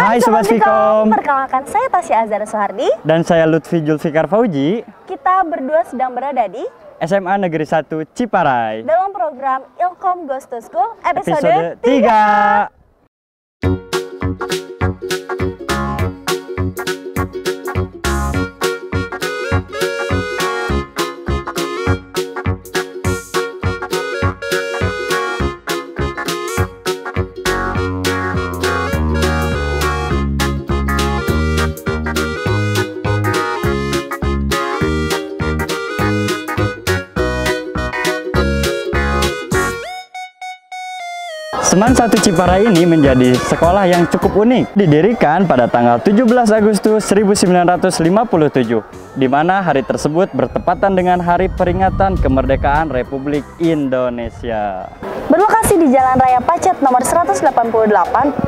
Hai Sobat Vkom. Perkenalkan saya Tasya Azhar Soehardi. Dan saya Lutfi Julfikar Fauji. Kita berdua sedang berada di SMA Negeri 1 Ciparai. Dalam program Ilkom Goes to School episode 3. Seman 1 Ciparai ini menjadi sekolah yang cukup unik. Didirikan pada tanggal 17 Agustus 1957, di mana hari tersebut bertepatan dengan hari peringatan kemerdekaan Republik Indonesia. Berlokasi di Jalan Raya Pacet nomor 188,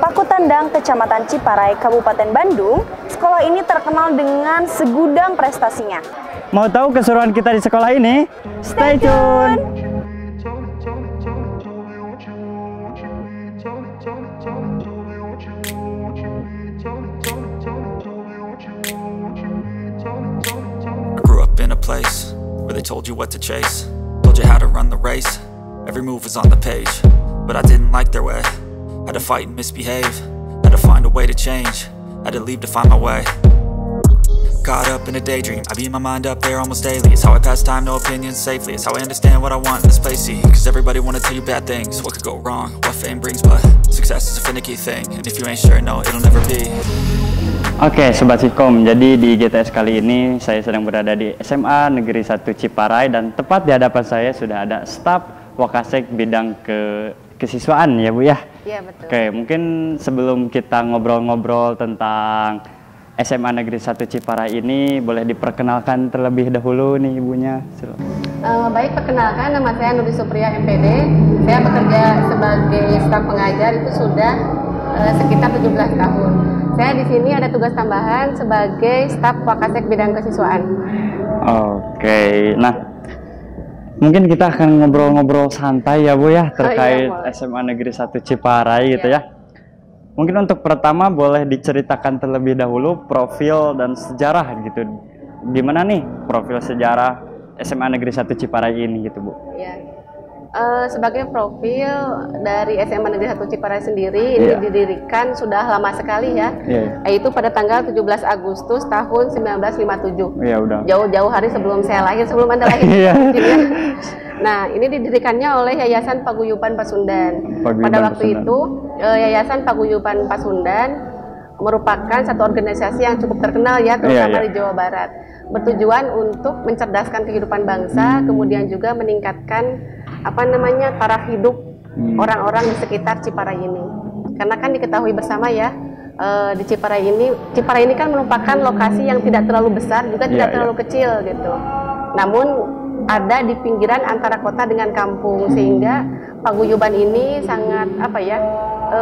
Pakutandang, Kecamatan Ciparai, Kabupaten Bandung, sekolah ini terkenal dengan segudang prestasinya. Mau tahu keseruan kita di sekolah ini? Stay tune! Place where they told you what to chase, told you how to run the race. Every move was on the page, but I didn't like their way. Had to fight and misbehave, had to find a way to change, had to leave to find my way. Caught up in a daydream, I beat my mind up there almost daily. It's how I pass time, no opinions safely. It's how I understand what I want in this place, see. Cause everybody wanna tell you bad things, what could go wrong, what fame brings. But success is a finicky thing, and if you ain't sure, no, it'll never be. Oke Sobat Vkom, jadi di GTS kali ini saya sedang berada di SMA Negeri 1 Ciparai, dan tepat di hadapan saya sudah ada staf Wakasek bidang kesiswaan ya Bu ya? Iya betul. Oke, mungkin sebelum kita ngobrol-ngobrol tentang SMA Negeri 1 Ciparai ini, boleh diperkenalkan terlebih dahulu nih Ibunya. Baik, perkenalkan, nama saya Nuri Supriya MPD. Saya bekerja sebagai staf pengajar itu sudah sekitar 17 tahun. Saya di sini ada tugas tambahan sebagai staf Wakasek bidang kesiswaan. Oke, nah mungkin kita akan ngobrol-ngobrol santai ya Bu ya terkait SMA Negeri 1 Ciparai gitu ya. Mungkin untuk pertama boleh diceritakan terlebih dahulu profil dan sejarah gitu. Gimana nih profil sejarah SMA Negeri 1 Ciparai ini gitu Bu? Iya. Sebagai profil dari SMA Negeri 1 Ciparai sendiri ini didirikan sudah lama sekali ya, yaitu pada tanggal 17 Agustus tahun 1957. Iya, udah. Jauh-jauh hari sebelum saya lahir, sebelum Anda lahir. Nah, ini didirikannya oleh Yayasan Paguyuban Pasundan. Pada waktu itu, Yayasan Paguyuban Pasundan merupakan satu organisasi yang cukup terkenal ya, terutama di Jawa Barat. Bertujuan untuk mencerdaskan kehidupan bangsa, kemudian juga meningkatkan taraf hidup orang-orang di sekitar Ciparai ini. Karena kan diketahui bersama ya, di Ciparai ini kan merupakan lokasi yang tidak terlalu besar, juga tidak terlalu kecil gitu. Namun ada di pinggiran antara kota dengan kampung, sehingga paguyuban ini sangat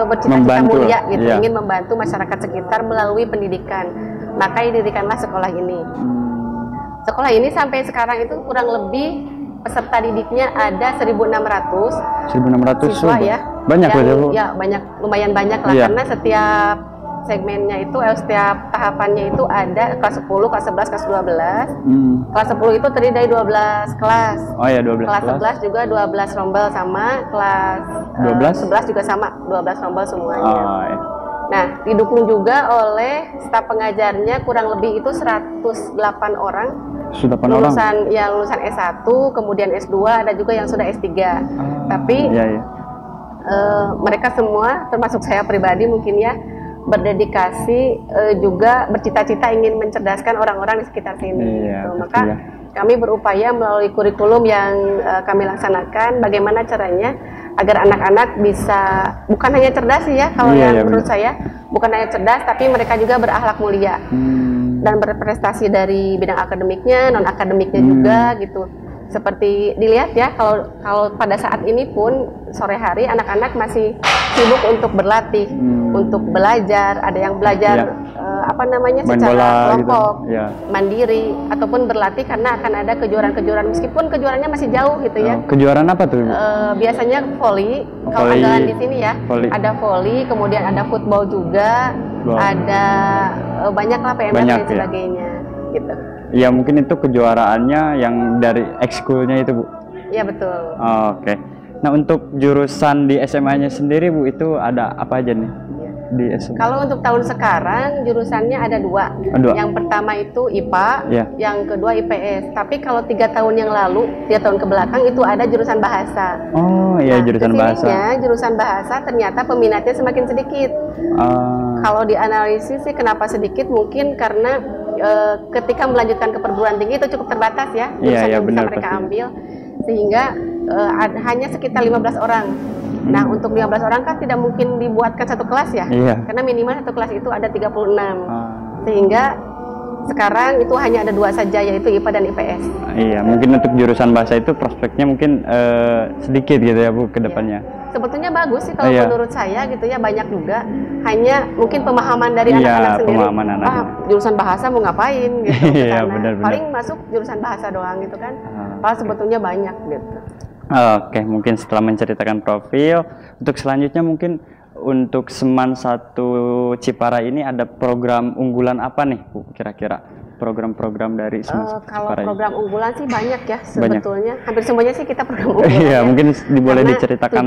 bercita-cita mulia gitu, ingin membantu masyarakat sekitar melalui pendidikan. Maka didirikanlah sekolah ini. Sekolah ini sampai sekarang itu kurang lebih peserta didiknya ada 1.600 siswa ya. Banyak ya, lumayan banyak lah, karena setiap segmennya itu, setiap tahapannya itu ada kelas 10, kelas 11, kelas 12. Kelas 10 itu terdiri dari 12 kelas. Oh ya, 12 kelas. Kelas 11 juga 12 rombel sama, kelas 11 juga sama, 12 rombel semuanya. Oh, ya. Nah, didukung juga oleh staf pengajarnya kurang lebih itu 108 orang. Lulusan S1, kemudian S2, ada juga yang sudah S3. Tapi mereka semua, termasuk saya pribadi mungkin ya, berdedikasi juga bercita-cita ingin mencerdaskan orang-orang di sekitar sini. Maka kami berupaya melalui kurikulum yang kami laksanakan, bagaimana caranya agar anak-anak bisa bukan hanya cerdas ya, kalau menurut saya bukan hanya cerdas, tapi mereka juga berakhlak mulia dan berprestasi dari bidang akademiknya, non akademiknya juga gitu. Seperti dilihat ya, kalau pada saat ini pun sore hari anak-anak masih sibuk untuk berlatih, untuk belajar. Ada yang belajar secara kelompok, gitu. Mandiri, ataupun berlatih karena akan ada kejuaraan-kejuaraan, meskipun kejuaraannya masih jauh gitu ya. Kejuaraan apa tuh? Biasanya volley, kalau andalan di sini ya, ada volley, kemudian ada football juga. ada banyak lah PMR banyak, dan sebagainya gitu. Ya mungkin itu kejuaraannya yang dari ekskulnya itu Bu. Iya betul. Oke. Nah untuk jurusan di SMA-nya sendiri Bu itu ada apa aja nih di SMA? Kalau untuk tahun sekarang jurusannya ada dua. Yang pertama itu IPA, yang kedua IPS. Tapi kalau 3 tahun yang lalu, 3 tahun ke belakang itu ada jurusan bahasa. Oh iya, jurusan bahasa. Jurusan bahasa ternyata peminatnya semakin sedikit. Kalau dianalisis sih kenapa sedikit? Mungkin karena ketika melanjutkan ke perguruan tinggi itu cukup terbatas ya jurusan yang bisa mereka ambil, sehingga hanya sekitar 15 orang. Nah, untuk 15 orang kan tidak mungkin dibuatkan satu kelas ya, karena minimal satu kelas itu ada 36. Sehingga sekarang itu hanya ada 2 saja, yaitu IPA dan IPS. Iya, mungkin untuk jurusan bahasa itu prospeknya mungkin sedikit gitu ya Bu ke depannya. Sebetulnya bagus sih kalau menurut saya gitu ya, banyak juga. Hanya mungkin pemahaman dari anak-anak sendiri. Jurusan bahasa mau ngapain gitu. Paling masuk jurusan bahasa doang gitu kan. Padahal sebetulnya banyak gitu. Oke, mungkin setelah menceritakan profil, untuk selanjutnya mungkin untuk Seman 1 Ciparai ini ada program unggulan apa nih Bu kira-kira? Program-program dari Seman 1 Ciparai. Kalau program unggulan sih banyak ya sebetulnya. Hampir semuanya sih kita program unggulan. Iya, mungkin boleh diceritakan.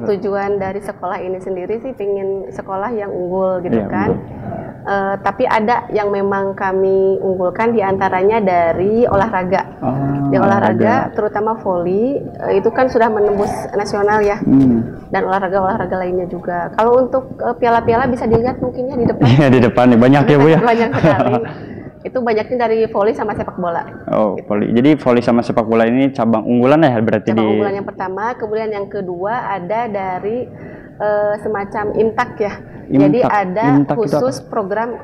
Tujuan dari sekolah ini sendiri sih pengen sekolah yang unggul gitu kan. Tapi ada yang memang kami unggulkan diantaranya dari olahraga. Di olahraga terutama voli itu kan sudah menembus nasional ya. Dan olahraga lainnya juga. Kalau untuk piala-piala bisa dilihat mungkinnya di depan. Iya, di depan nih banyak ya Bu ya. Banyak sekali. Itu banyaknya dari voli sama sepak bola. Oh, gitu. Voli. Jadi voli sama sepak bola ini cabang unggulan ya berarti cabang unggulan yang pertama, kemudian yang kedua ada dari semacam imtak ya. Jadi ada khusus program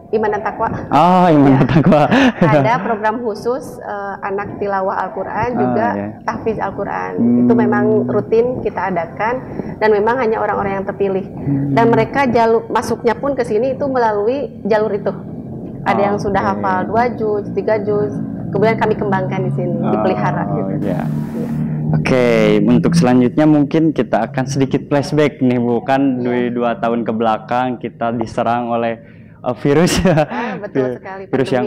Iman dan Takwa. Oh, Iman dan Takwa. Ada program khusus anak tilawah Al-Quran juga tahfiz Al-Quran. Itu memang rutin kita adakan dan memang hanya orang-orang yang terpilih. Dan mereka masuknya pun ke sini itu melalui jalur itu. Ada yang sudah hafal 2 juz, 3 juz. Kemudian kami kembangkan di sini, dipelihara gitu. Oke, untuk selanjutnya mungkin kita akan sedikit flashback nih Bu. Kan 2 tahun ke belakang kita diserang oleh virus. Betul sekali. Virus yang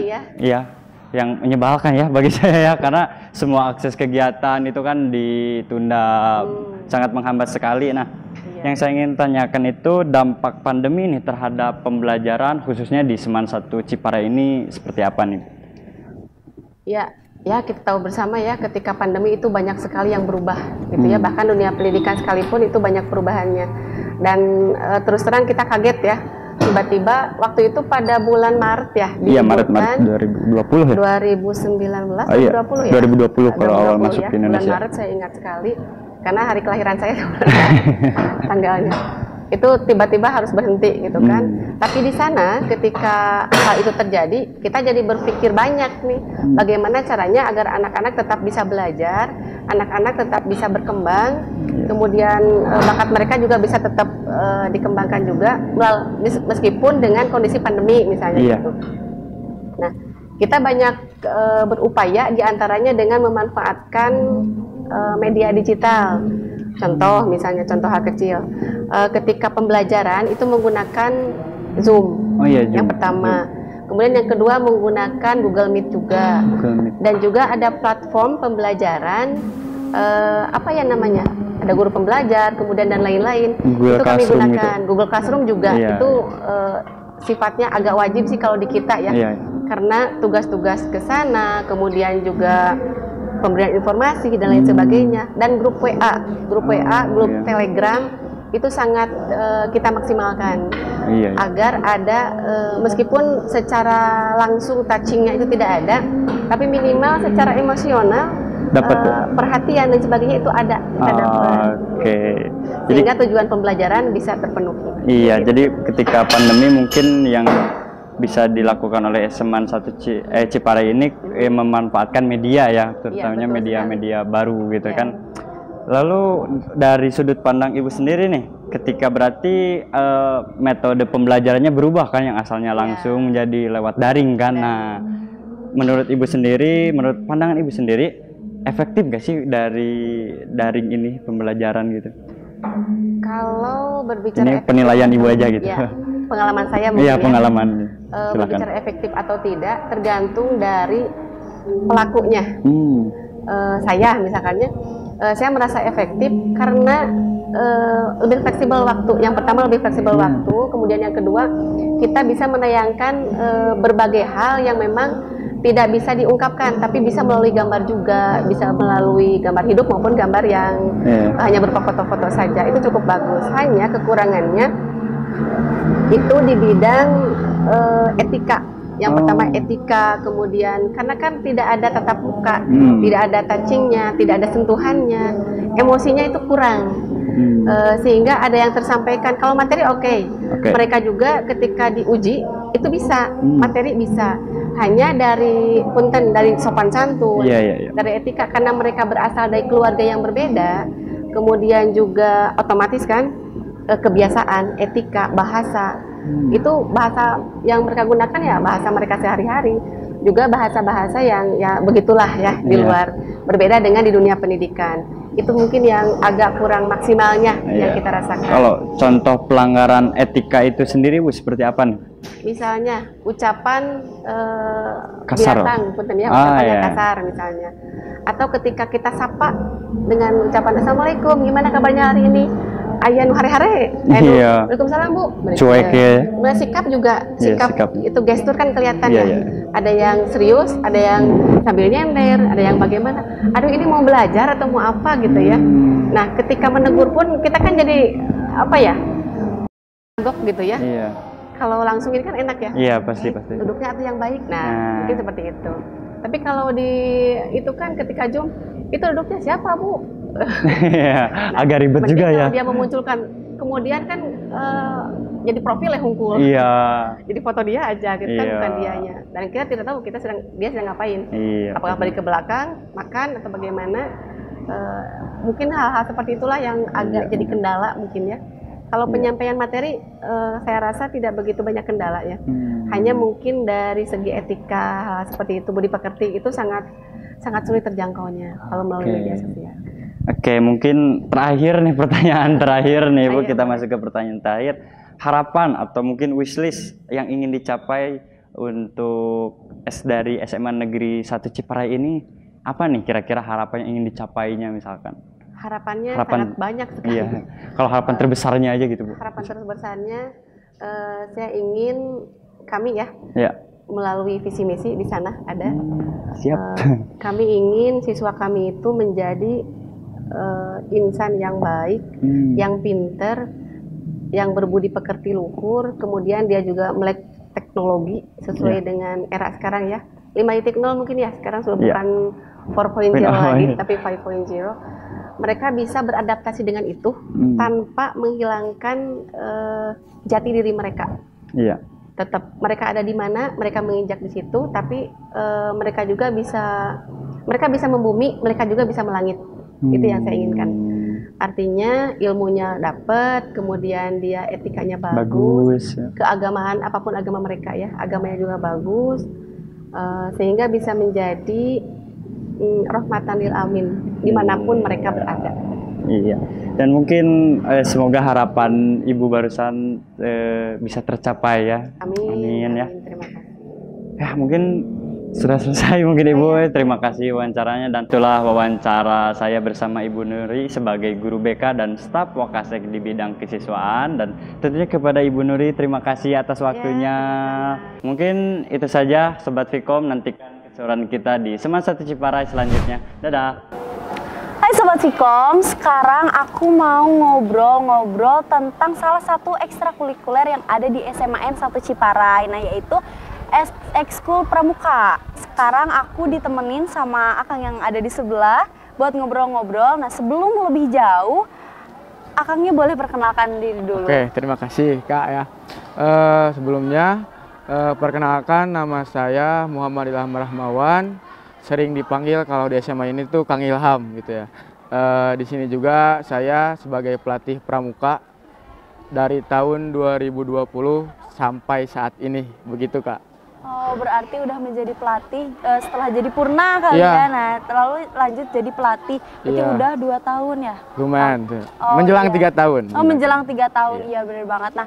yang menyebalkan ya bagi saya ya, karena semua akses kegiatan itu kan ditunda, sangat menghambat sekali. Nah, yang saya ingin tanyakan itu dampak pandemi nih terhadap pembelajaran khususnya di Seman 1 Ciparai ini seperti apa nih? Ya kita tahu bersama ya, ketika pandemi itu banyak sekali yang berubah gitu ya, bahkan dunia pendidikan sekalipun itu banyak perubahannya. Dan terus terang kita kaget ya, tiba-tiba waktu itu pada bulan Maret ya, Maret 2020 ya? 2019 atau 2020 ya? 2020 kalau awal masuk ke Indonesia. Bulan Maret saya ingat sekali, karena hari kelahiran saya tanggalnya. Itu tiba-tiba harus berhenti gitu kan. Tapi di sana ketika hal itu terjadi, kita jadi berpikir banyak nih, bagaimana caranya agar anak-anak tetap bisa belajar, anak-anak tetap bisa berkembang, kemudian bakat mereka juga bisa tetap dikembangkan juga, meskipun dengan kondisi pandemi misalnya gitu. Nah, kita banyak berupaya diantaranya dengan memanfaatkan media digital. Contoh hal kecil, ketika pembelajaran itu menggunakan Zoom, yang pertama. Kemudian yang kedua menggunakan Google Meet juga. Dan juga ada platform pembelajaran, apa ya namanya? Ada guru pembelajar, kemudian dan lain-lain. Itu kami gunakan. Google Classroom juga. Itu sifatnya agak wajib sih kalau di kita ya. Karena tugas-tugas ke sana, kemudian juga pemberian informasi dan lain sebagainya, dan grup WA, grup Telegram itu sangat kita maksimalkan agar ada meskipun secara langsung touchingnya itu tidak ada, tapi minimal secara emosional perhatian dan sebagainya itu ada kita dapat. Sehingga tujuan pembelajaran bisa terpenuhi. Iya, jadi ketika pandemi mungkin yang bisa dilakukan oleh Seman 1 Ciparai ini memanfaatkan media ya, terutamanya media-media baru gitu kan. Lalu dari sudut pandang Ibu sendiri nih, ketika berarti metode pembelajarannya berubah kan, yang asalnya langsung menjadi lewat daring kan. Nah, menurut Ibu sendiri, menurut pandangan Ibu sendiri, efektif gak sih dari daring ini pembelajaran gitu? Kalau berbicara ini penilaian Ibu aja gitu. pengalaman saya mungkin. Iya, pengalaman. Berbicara efektif atau tidak tergantung dari pelakunya. Saya misalkannya, saya merasa efektif karena lebih fleksibel waktu. Yang pertama lebih fleksibel waktu, kemudian yang kedua kita bisa menayangkan berbagai hal yang memang tidak bisa diungkapkan, tapi bisa melalui gambar juga, bisa melalui gambar hidup maupun gambar yang hanya berupa foto-foto saja. Itu cukup bagus. Hanya kekurangannya itu di bidang etika. Yang pertama etika, kemudian karena kan tidak ada tatap muka, tidak ada touchingnya, tidak ada sentuhannya, emosinya itu kurang. Sehingga ada yang tersampaikan. Kalau materi oke. Mereka juga ketika diuji itu bisa, materi bisa. Hanya dari punten, dari sopan santun, dari etika, karena mereka berasal dari keluarga yang berbeda, kemudian juga otomatis kan kebiasaan, etika, bahasa, itu bahasa yang mereka gunakan ya bahasa mereka sehari-hari, juga bahasa-bahasa yang ya begitulah ya di luar, berbeda dengan di dunia pendidikan. Itu mungkin yang agak kurang maksimalnya yang kita rasakan. Kalau contoh pelanggaran etika itu sendiri Bu, seperti apa nih? Misalnya ucapan kasar, binatang, punten ya, ucapan yang kasar misalnya. Atau ketika kita sapa dengan ucapan Assalamualaikum, gimana kabarnya hari ini? Ayah nu hare-hare. Waalaikumsalam Bu. Cuek ya. Nah, sikap juga, sikap itu gestur kan kelihatan ya. Ada yang serius, ada yang sambil nyender, ada yang bagaimana. Aduh ini mau belajar atau mau apa gitu ya. Nah, ketika menegur pun kita kan jadi apa ya? Gok gitu ya. Kalau langsung ini kan enak ya. Iya, pasti. Duduknya atau yang baik. Nah, mungkin seperti itu. Tapi kalau di itu kan ketika Zoom, itu duduknya siapa Bu? Agak ribet juga ya. Dia memunculkan, kemudian kan jadi profil yang hungkul. Jadi foto dia aja, gitu kan bukan dianya. Dan kita tidak tahu dia sedang ngapain. Apakah balik ke belakang, makan atau bagaimana? Mungkin hal-hal seperti itulah yang agak jadi kendala mungkin ya. Kalau penyampaian materi, saya rasa tidak begitu banyak kendala ya. Hanya mungkin dari segi etika hal seperti itu, budi pekerti itu sangat sulit terjangkaunya kalau melalui media sosial. Oke, mungkin terakhir nih, pertanyaan terakhir nih Bu, kita masuk ke pertanyaan terakhir. Harapan atau mungkin wishlist yang ingin dicapai untuk dari SMA Negeri 1 Ciparai ini apa nih kira-kira harapan yang ingin dicapainya misalkan? Harapan sangat banyak sekali. Kalau harapan terbesarnya aja gitu Bu. Harapan terbesarnya saya ingin kami melalui visi misi di sana ada. Kami ingin siswa kami itu menjadi insan yang baik, yang pinter, yang berbudi pekerti luhur, kemudian dia juga melek teknologi sesuai dengan era sekarang ya. 5.0 mungkin ya, sekarang sudah bukan 4.0 lagi, tapi 5.0. Mereka bisa beradaptasi dengan itu tanpa menghilangkan jati diri mereka. Tetap mereka ada di mana, mereka menginjak di situ, tapi mereka juga bisa membumi, mereka juga bisa melangit. Itu yang saya inginkan. Artinya ilmunya dapat, kemudian dia etikanya bagus, keagamaan apapun agama mereka ya, agamanya juga bagus, sehingga bisa menjadi rahmatan lil alamin dimanapun mereka berada. Dan mungkin semoga harapan Ibu barusan bisa tercapai ya. Amin ya. Terima kasih. Ya mungkin sudah selesai mungkin Ibu. Terima kasih wawancaranya, dan itulah wawancara saya bersama Ibu Nuri sebagai guru BK dan staf Wakasek di bidang kesiswaan. Dan tentunya kepada Ibu Nuri terima kasih atas waktunya. Mungkin itu saja Sobat Vkom, nantikan keseruan kita di SMA 1 Ciparai selanjutnya. Dadah. Hai Sobat Vkom, sekarang aku mau ngobrol-ngobrol tentang salah satu ekstrakurikuler yang ada di SMAN 1 Ciparai, nah yaitu ekskul pramuka. Sekarang aku ditemenin sama Akang yang ada di sebelah buat ngobrol-ngobrol. Nah sebelum lebih jauh, Akangnya boleh perkenalkan diri dulu. Oke, terima kasih Kak ya. Sebelumnya perkenalkan, nama saya Muhammad Ilham Rahmawan. Sering dipanggil kalau di SMA ini tuh Kang Ilham gitu ya. Di sini juga saya sebagai pelatih pramuka dari tahun 2020 sampai saat ini, begitu Kak. Oh, berarti udah menjadi pelatih setelah jadi purna kali ya. Nah, lalu lanjut jadi pelatih. Berarti udah 2 tahun ya? Lumayan tuh. Menjelang 3 tahun. Oh, menjelang 3 tahun. Iya, bener banget. Nah,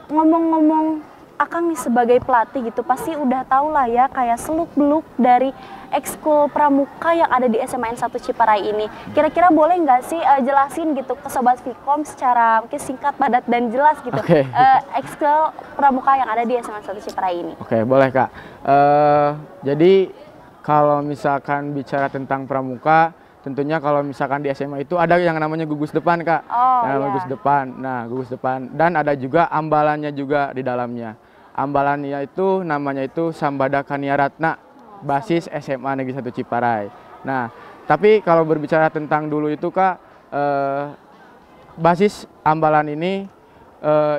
ngomong-ngomong Akang nih sebagai pelatih gitu, pasti udah tau lah ya kayak seluk-beluk dari ekskul pramuka yang ada di SMAN 1 Ciparai ini. Kira-kira boleh nggak sih jelasin gitu ke Sobat Vkom secara mungkin singkat, padat, dan jelas gitu, ekskul pramuka yang ada di SMAN 1 Ciparai ini? Oke, boleh Kak. Jadi kalau misalkan bicara tentang pramuka, tentunya kalau misalkan di SMA itu ada yang namanya gugus depan Kak. Gugus depan. Nah, gugus depan. Dan ada juga ambalannya juga di dalamnya. Ambalannya itu namanya itu Sambada Kaniaratna, basis SMA Negeri 1 Ciparai. Nah, tapi kalau berbicara tentang dulu itu Kak, basis ambalan ini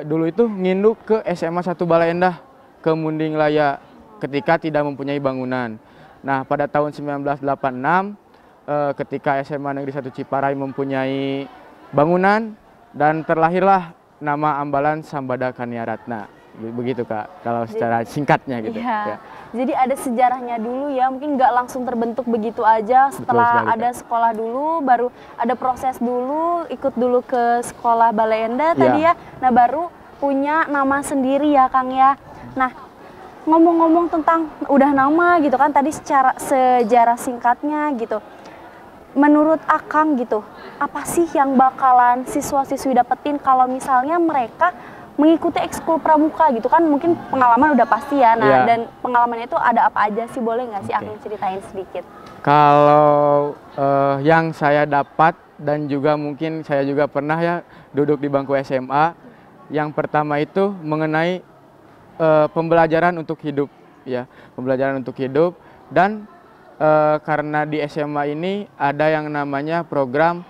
dulu itu nginduk ke SMA 1 Balai Endah, ke Munding Laya, ketika tidak mempunyai bangunan. Nah, pada tahun 1986, ketika SMA Negeri 1 Ciparai mempunyai bangunan, dan terlahirlah nama ambalan Sambada Kaniaratna. Begitu Kak, kalau secara singkatnya gitu. Iya. Ya. Jadi ada sejarahnya dulu ya, mungkin nggak langsung terbentuk begitu aja. Setelah sekali, ada sekolah dulu, baru ada proses dulu, ikut dulu ke sekolah Balai Endah tadi ya. Nah, baru punya nama sendiri ya Kang ya. Nah, ngomong-ngomong tentang udah nama gitu kan tadi, secara sejarah singkatnya gitu. Menurut Akang gitu, apa sih yang bakalan siswa-siswi dapetin kalau misalnya mereka mengikuti ekskul pramuka gitu kan? Mungkin pengalaman udah pasti ya. Nah, dan pengalamannya itu ada apa aja sih? Boleh nggak sih Akang ceritain sedikit? Kalau yang saya dapat, dan juga mungkin saya juga pernah ya duduk di bangku SMA, yang pertama itu mengenai pembelajaran untuk hidup ya, pembelajaran untuk hidup. Dan karena di SMA ini ada yang namanya program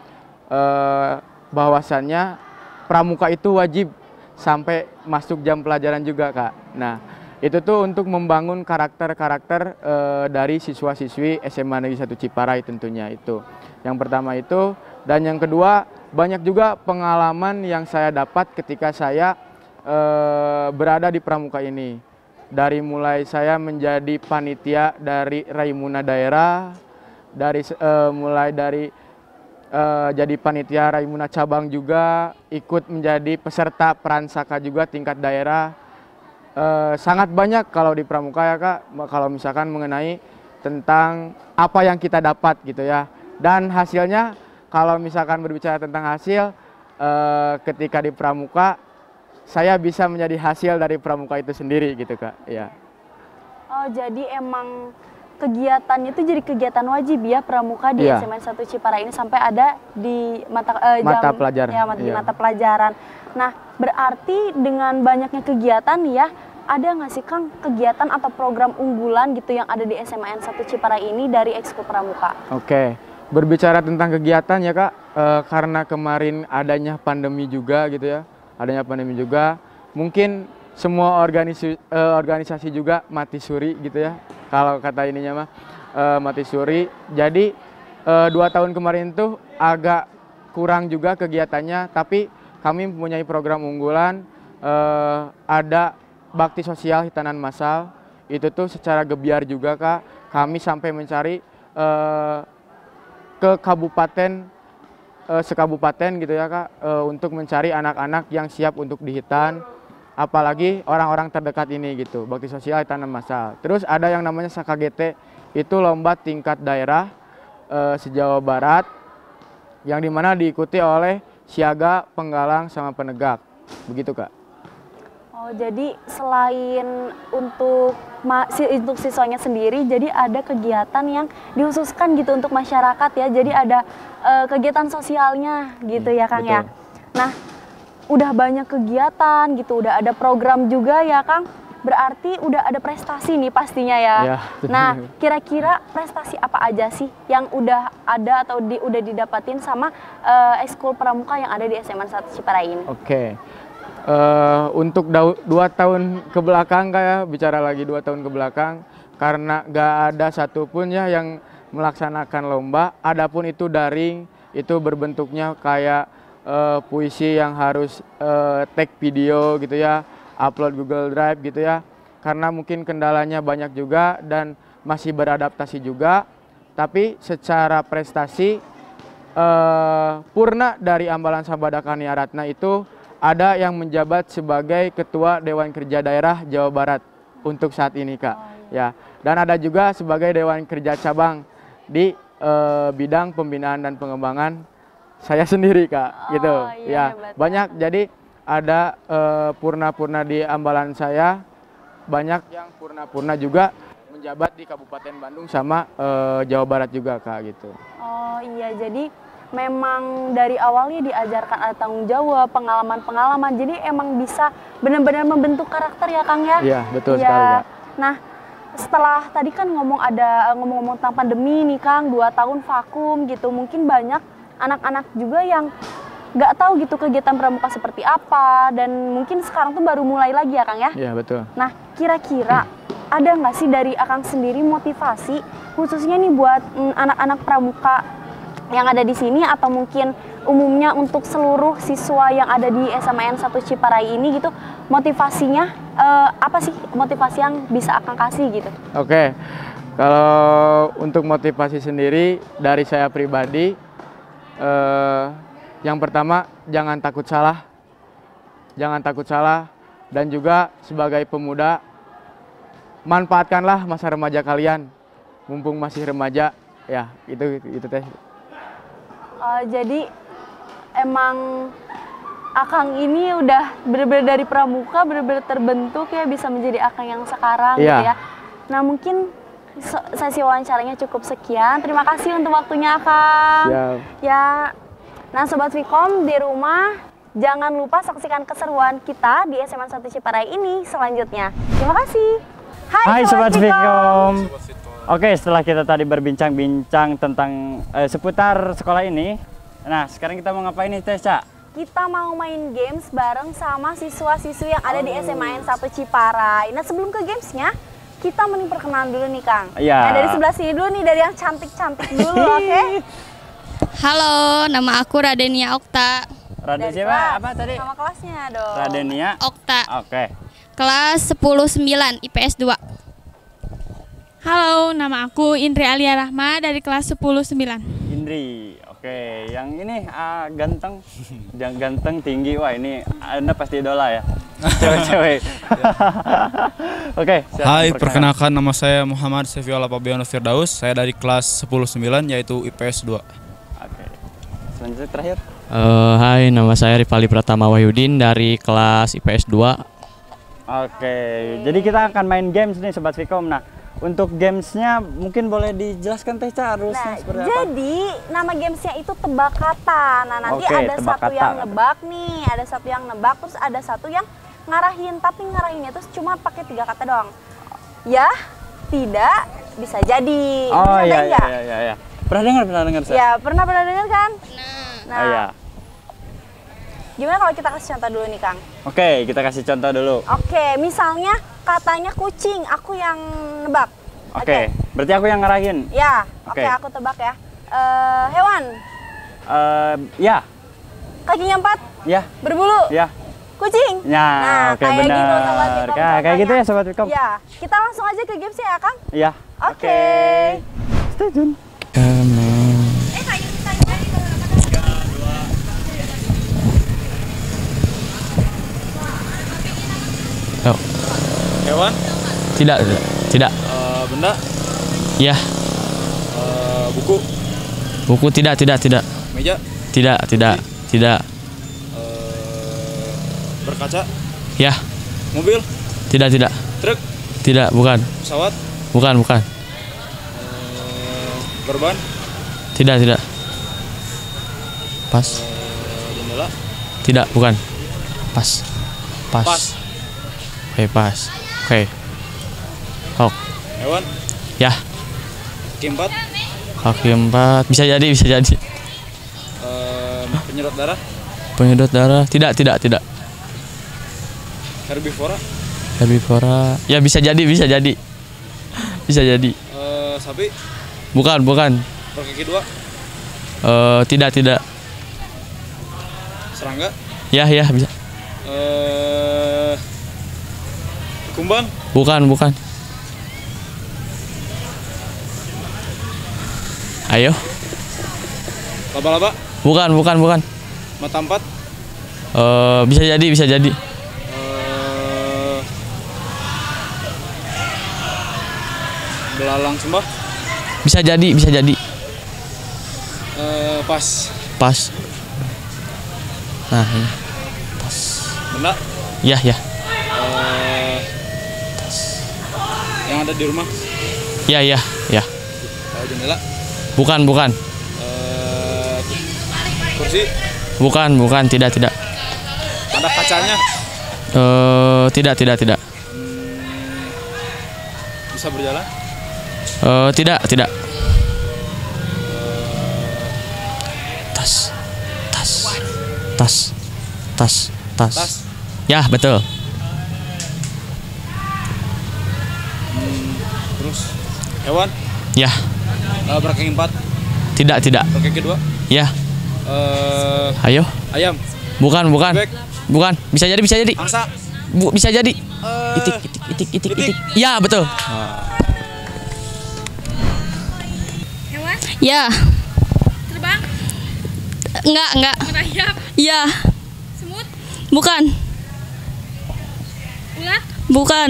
bahwasannya pramuka itu wajib sampai masuk jam pelajaran juga Kak. Nah, itu tuh untuk membangun karakter-karakter dari siswa-siswi SMA Negeri 1 Ciparai tentunya itu. Yang pertama itu, dan yang kedua banyak juga pengalaman yang saya dapat ketika saya berada di pramuka ini. Dari mulai saya menjadi panitia dari Raimuna daerah, mulai dari jadi panitia Raimuna cabang juga, ikut menjadi peserta Pransaka juga tingkat daerah. Sangat banyak kalau di pramuka ya Kak, kalau misalkan mengenai tentang apa yang kita dapat gitu ya. Dan hasilnya, kalau misalkan berbicara tentang hasil, ketika di pramuka, saya bisa menjadi hasil dari pramuka itu sendiri gitu Kak. Ya. Oh, jadi emang kegiatannya itu jadi kegiatan wajib ya pramuka di SMAN 1 Ciparai ini, sampai ada di mata pelajaran. Ya, di mata pelajaran. Nah, berarti dengan banyaknya kegiatan ya, ada nggak sih Kang kegiatan atau program unggulan gitu yang ada di SMAN 1 Ciparai ini dari ekskul pramuka? Oke, berbicara tentang kegiatan ya Kak, karena kemarin adanya pandemi juga gitu ya, mungkin semua organisasi juga mati suri gitu ya, kalau kata ininya mah mati suri. Jadi 2 tahun kemarin tuh agak kurang juga kegiatannya, tapi kami mempunyai program unggulan, ada bakti sosial hitanan massal. Itu tuh secara gebiar juga Kak, kami sampai mencari ke kabupaten, sekabupaten gitu ya Kak, untuk mencari anak-anak yang siap untuk dihitan, apalagi orang-orang terdekat ini gitu, bakti sosial hitanan massal. Terus ada yang namanya SKGT, itu lomba tingkat daerah se-Jawa Barat, yang dimana diikuti oleh siaga, penggalang, sama penegak, begitu Kak. Oh, jadi selain untuk siswanya sendiri, jadi ada kegiatan yang dikhususkan gitu untuk masyarakat ya. Jadi ada kegiatan sosialnya gitu ya Kang. Betul. Ya. Nah, udah banyak kegiatan gitu, udah ada program juga ya Kang. Berarti udah ada prestasi nih pastinya ya. Ya. Nah, kira-kira prestasi apa aja sih yang udah ada atau udah didapatin sama ekskul pramuka yang ada di SMAN 1 Ciparai ini? Oke. Untuk 2 tahun ke belakang kayak bicara lagi 2 tahun ke belakang, karena gak ada satupun ya yang melaksanakan lomba, adapun itu daring, itu berbentuknya kayak puisi yang harus take video gitu ya, upload Google Drive gitu ya, karena mungkin kendalanya banyak juga dan masih beradaptasi juga. Tapi secara prestasi, purna dari ambalan Sambada Kaniaratna itu ada yang menjabat sebagai Ketua Dewan Kerja Daerah Jawa Barat untuk saat ini, Kak. Ya, dan ada juga sebagai Dewan Kerja Cabang di bidang pembinaan dan pengembangan saya sendiri, Kak. Gitu. Ya, banyak. Jadi ada purna-purna di ambalan saya, banyak yang purna-purna juga menjabat di Kabupaten Bandung sama Jawa Barat juga, Kak, gitu. Oh iya, jadi memang dari awalnya diajarkan ada tanggung jawab, pengalaman-pengalaman, jadi emang bisa benar-benar membentuk karakter ya, Kang ya? Iya, betul sekali, Kak. Nah, setelah tadi kan ngomong-ngomong tentang pandemi nih, Kang, 2 tahun vakum gitu, mungkin banyak anak-anak juga yang nggak tahu gitu kegiatan pramuka seperti apa, dan mungkin sekarang tuh baru mulai lagi ya, Kang ya? Iya, betul. Nah, kira-kira ada nggak sih dari Akang sendiri motivasi khususnya nih buat anak-anak pramuka yang ada di sini, atau mungkin umumnya untuk seluruh siswa yang ada di SMAN 1 Ciparai ini gitu, motivasinya apa sih motivasi yang bisa Akang kasih gitu? Oke, kalau untuk motivasi sendiri dari saya pribadi, yang pertama jangan takut salah, dan juga sebagai pemuda manfaatkanlah masa remaja kalian, mumpung masih remaja, ya itu teh. Jadi emang Akang ini udah bener-bener dari pramuka bener-bener terbentuk ya bisa menjadi Akang yang sekarang gitu ya. Nah mungkin sesi wawancaranya cukup sekian. Terima kasih untuk waktunya Akang. Siap. Ya. Nah Sobat Vkom di rumah jangan lupa saksikan keseruan kita di SMAN 1 Ciparai ini selanjutnya. Terima kasih. Hai Sobat Vkom. Oke, setelah kita tadi berbincang-bincang tentang seputar sekolah ini, nah sekarang kita mau ngapain nih Tessa? Kita mau main games bareng sama siswa-siswi yang ada di SMAN 1 Ciparai. Nah sebelum ke gamesnya, kita mending perkenalan dulu nih Kang. Iya. Nah dari sebelah sini dulu nih, dari yang cantik-cantik dulu, oke? Halo, nama aku Radenia Okta. Radenia siapa? Apa tadi? Nama kelasnya dong. Radenia Okta. Oke. Kelas 10-9, IPS 2. Halo, nama aku Indri Alia Rahma dari kelas 10-9. Indri, oke. Yang ini ganteng, ganteng, tinggi. Wah ini Anda pasti idola ya, cewek-cewek. Oke. Hai, perkenalkan nama saya Muhammad Sefiul Apabiono Firdaus. Saya dari kelas 10-9 yaitu IPS 2. Oke. Selanjutnya terakhir. Hai, nama saya Rifali Pratama Wahyudin dari kelas IPS 2. Oke, jadi kita akan main games nih Sobat Vkom. Nah, untuk gamesnya mungkin boleh dijelaskan Teh harusnya seperti apa? Jadi nama gamesnya itu tebak kata. Nah nanti ada satu yang nebak nih, ada satu yang nebak, terus ada satu yang ngarahin. Tapi ngarahinnya tuh cuma pakai 3 kata doang. Ya, tidak, bisa jadi. Oh iya. Pernah dengar saya? Ya, pernah dengar kan? Nah. Oh, iya. Gimana kalau kita kasih contoh dulu nih Kang? Oke, kita kasih contoh dulu. Oke, misalnya katanya kucing, aku yang nebak. Oke, berarti aku yang ngarahin. Ya, oke, aku tebak ya. Hewan. Ya. Kakinya 4. Ya. Berbulu. Ya. Kucing. Nah, oke, kayak benar. Gitu, Sobat Vkom, kayak gitu ya Sobat Vkom. Ya, kita langsung aja ke games ya Kang. Iya. Oke. Stay tune. Hewan? Tidak. Benda? Ya. Buku? Buku tidak. Meja? Tidak. Berkaca? Ya. Mobil? Tidak. Truk? Tidak, bukan. Pesawat? Bukan. Korban? Tidak. Pas. Jendela? Tidak, bukan. Pas. Oke, pas. Oke. Hok. Hewan? Ya. Kaki 4? Kaki 4. Bisa jadi. Penyedot darah? Penyedot darah. Tidak. Herbivora? Ya, bisa jadi. Sapi? Bukan. Berkaki 2? Tidak. Serangga? Ya, bisa. Kumbang? Bukan. Ayo. Laba-laba? Bukan. Mata 4? Bisa jadi, bisa jadi. Belalang sembah. Bisa jadi, bisa jadi. Pas. Pas. Nah, ini. Pas. Benda. Ya, ya. Yang ada di rumah. Ya, ya, ya. Jendela. Bukan, bukan. Kursi. Bukan, bukan, tidak, tidak. Ada kacanya. Tidak, tidak, tidak. Bisa berjalan. Tidak, tidak. Tas, tas, tas, tas, tas. Tas. Ya, betul. Terus hewan. Ya. Berkaki 4. Tidak, tidak. Berkaki 2. Ya. Ayo. Ayam. Bukan, bukan. Bebek. Bukan. Bisa jadi, bisa jadi. Angsa. Bisa jadi. Itik, itik, itik, itik, itik. Ya, betul. Hewan? Ya. Terbang? Enggak. Merayap? Ya. Semut? Bukan. Ular? Bukan.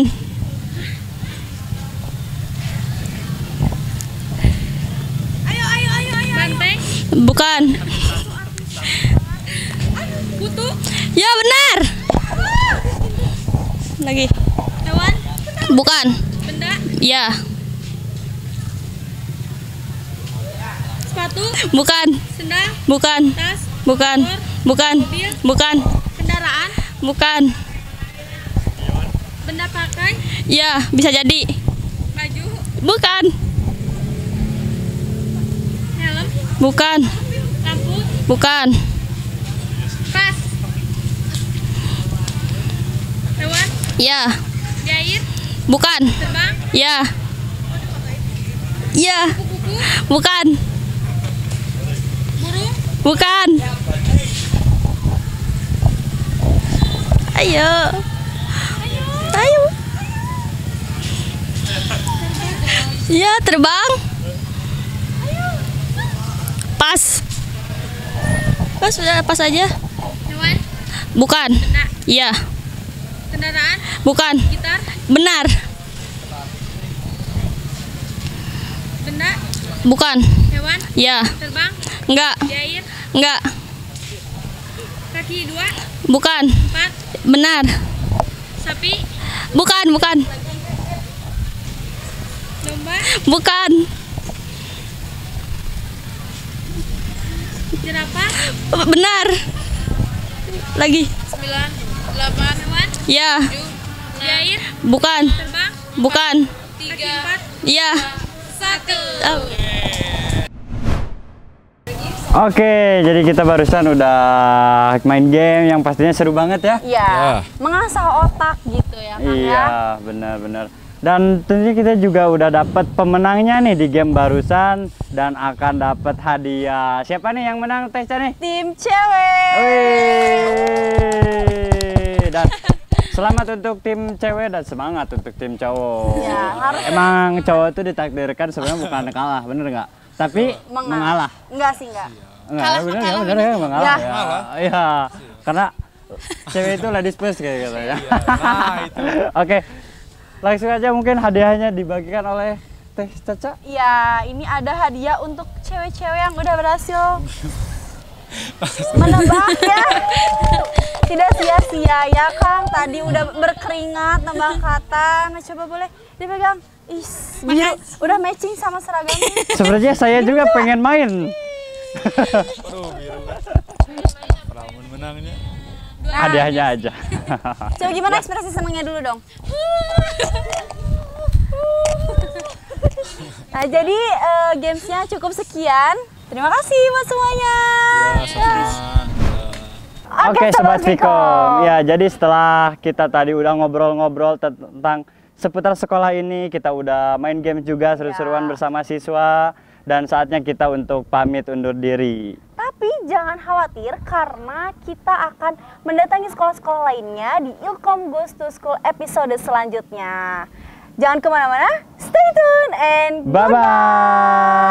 Ayo. Banteng? Bukan. Kutu? Ya, benar. Lagi. Hewan? Bukan. Benda? Ya. Sepatu? Bukan. Sendal? Bukan. Tas? Bukan. Bukan. Mobil? Bukan. Kendaraan? Bukan. Benda pakai? Ya, bisa jadi. Baju? Bukan. Helm? Bukan. Lampu? Bukan. Pas? Hewan? Ya. Di air? Bukan. Terbang? Ya. Ya. Kupu-kupu? Bukan. Burung? Bukan. Ayo. Ayo. Ya, terbang. Pas. Pas, sudah pas aja. Hewan? Bukan. Benda? Iya. Kendaraan? Bukan. Gitar? Benar. Benda? Bukan. Hewan? Ya. Terbang? Enggak. Di air? Enggak. Kaki 2? Bukan. 4? Benar. Sapi? Bukan, bukan. Domba? Bukan. Jerapah? Benar. Lagi. 9, 8, hewan? Ya. 7, di air? Bukan. Terbang? Bukan. 3, 4, Iya. 1. Oke, jadi kita barusan udah main game yang pastinya seru banget ya. Iya. Mengasah otak gitu ya, Kang ya. Iya, benar-benar. Dan tentunya kita juga udah dapat pemenangnya nih di game barusan dan akan dapat hadiah. Siapa nih yang menang tesnya nih? Tim cewek. Wih. Dan selamat untuk tim cewek dan semangat untuk tim cowok. Ya, harus. Emang cowok tuh ditakdirkan sebenarnya bukan kalah, bener nggak? Tapi mengalah. Enggak sih, enggak. Enggak, bener ya, mengalah Ya. ya. Iya, karena cewek itu ladies first kayak gitu ya. Nah, itu. Oke, langsung aja mungkin hadiahnya dibagikan oleh Teh Caca. Ya, ini ada hadiah untuk cewek-cewek yang udah berhasil menebak ya. Tidak sia-sia ya, Kang. Tadi udah berkeringat nambah kata. Nah, coba boleh dipegang. Biru, udah matching sama seragamnya. Sebenarnya saya juga pengen main. Aduh, biru. Ramun menangnya. Hadiahnya aja. Coba gimana ekspresi senangnya dulu dong. Nah, jadi gamesnya cukup sekian. Terima kasih buat semuanya. Oke, Sobat Vkom. Ya, jadi setelah kita tadi udah ngobrol-ngobrol tentang seputar sekolah ini, kita udah main game juga seru-seruan bersama siswa, dan saatnya kita untuk pamit undur diri. Tapi jangan khawatir karena kita akan mendatangi sekolah-sekolah lainnya di Ilkom Goes to School episode selanjutnya. Jangan kemana-mana, stay tune and bye-bye.